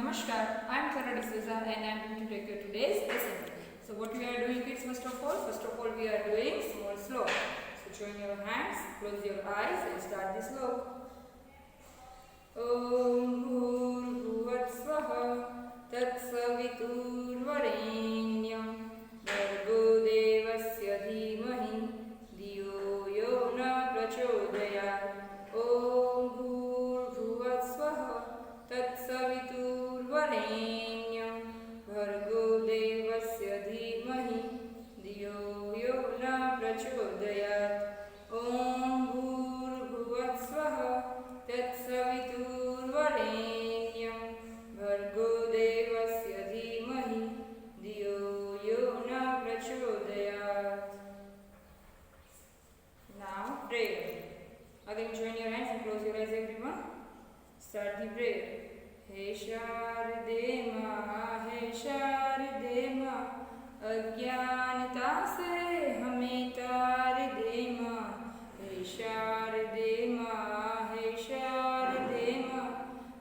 Namaskar, I am Kara D'Souza and I am going to take you today's assembly. So what we are doing is first of all we are doing small slope. So join your hands, close your eyes and start the slope. Om Bhurbhuvat Swaha Tat Saviturvarenyam Bhargo Devasya Dhimahi Dhiyo Yo Na Prachodayat. Om Bhurbhuvat Swaha Tat Saviturvarenyam Bhargo Devasya Dhimahi Dhiyo Yo Na Prachodayat. Om Bhurbhuvat Swaha Tat Saviturvarenyam Bhargo Devasya Dhimahi Dhiyo Yo Na Prachodayat. Now prayer. Again join your hands and close your eyes everyone. Start the prayer. He Sharde Ma, He Sharde Ma, Ajnanata se hame tar de Ma. He Sharde Ma, He Sharde Ma,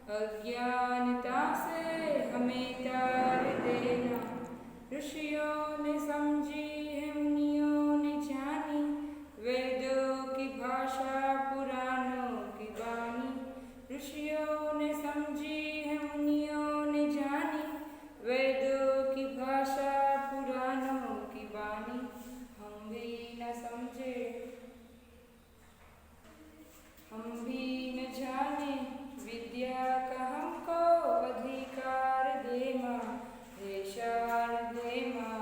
Ajnanata se hame tar de Ma. ऋषियों ने समझी है, मुनियों ने जानी, वेदों की भाषा पुराणों की वाणी. ऋषियों ने समझी है, मुनियों ने जानी, वेदों की भाषा पुराणों की वाणी. हम भी न समझे, हम भी न जाने, विद्या का हमको अधिकार दे माँ. हे शारदे माँ,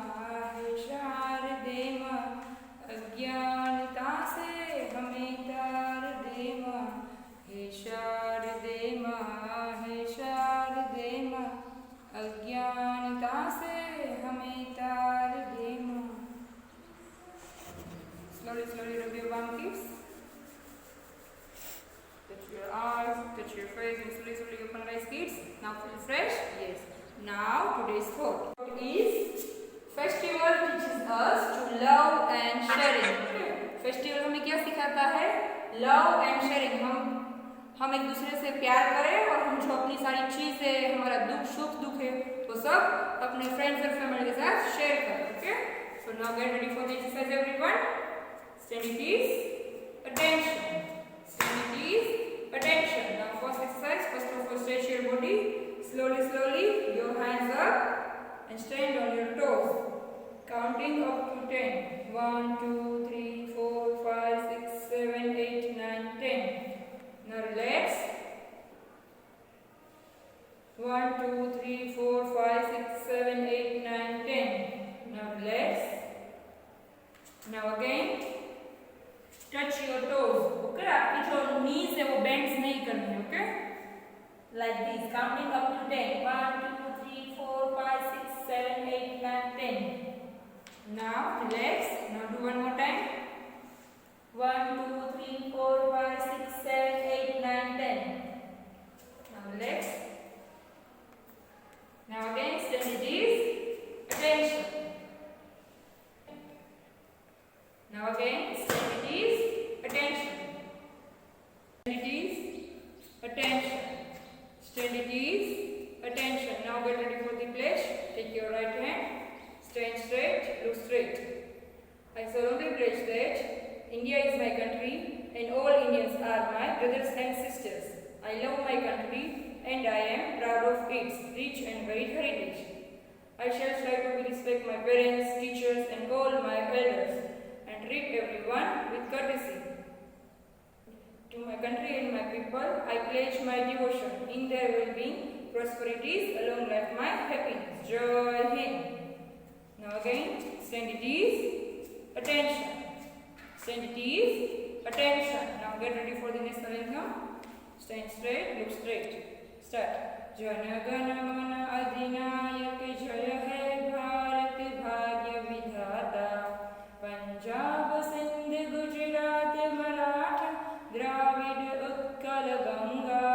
हे शारदे माँ, अज्ञानता से हमें तार दे माँ. हे शारदे माँ, हे शारदे माँ, अज्ञानता से हमें तार दे माँ. Slowly rub your palm tips. Touch your eyes, touch your face, and slowly open your eyes, kids. Now feel fresh? Yes. Now today's quote is: Festival teaches us to love and sharing. Festival हमें क्या सिखाता है? Love and sharing. हम एक दूसरे से प्यार करें और हम जो अपनी सारी चीजें, हमारा सुख दुख है, वो सब अपने फ्रेंड्स और फैमिली के साथ शेयर करें. Okay? So now get ready for the exercise, everyone. Stand it is attention. Stand it is attention. Now first exercise. First of all, stretch your body. Slowly, your hands up and stand on your toes. Counting up to 10. 1, 2, 3, 4, 5, 6, 7, 8, 9, 10. Now relax. 1, 2, 3, 4, 5, 6, 7, 8, 9, 10. Now relax. Now again. Touch your toes. Okay? आपकी जो knees है वो bends नहीं करनी है. Okay? Like this, counting up to 10. 1, 2, 3, 4, 5, 6, 7, 8, 9, 10. Now relax. Now do one more time. 1, 2, 3, 4, 5, 6, 7, 8, 9, 10. Now relax. Now again, stand it is attention. Now again, stand it is attention. Stand it is attention. Stand it is attention. Now get ready for the pledge. Take your right hand. Stand straight. Look straight. I solemnly pledge that India is my country and all Indians are my brothers and sisters. I love my country and I am proud of its rich and varied heritage. I shall strive to respect my parents, teachers and all my elders and treat everyone with courtesy. To my country and my people, I pledge my devotion in their well-being, prosperities, along life my happiness. Jai Hind. Now again, stand it is attention. Stand it is attention. Now get ready for the national anthem. Stand straight, look straight. Start. Jana Gana Mana Adhinayak Jaya Hai Bharat Bhagya Vidhata Punjab Sindh Gujarat Maratha Dravid Utkal Ganga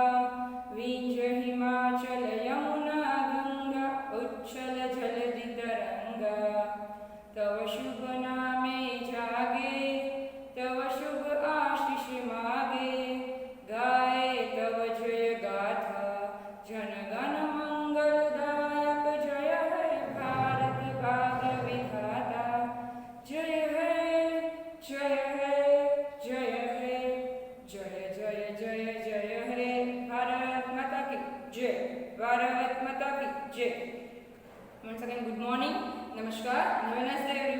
Vindhya Himachal Yamuna Ganga Uchchal Jaladi Taranga. Tava Shubh Name Jage, Tava Shubh Ashish Mage, Gaye Tava Jaya Gatha, Jana Gana Mangal Bharat माता की जय. Once again, good morning, namaskar, and have a nice day, everyone.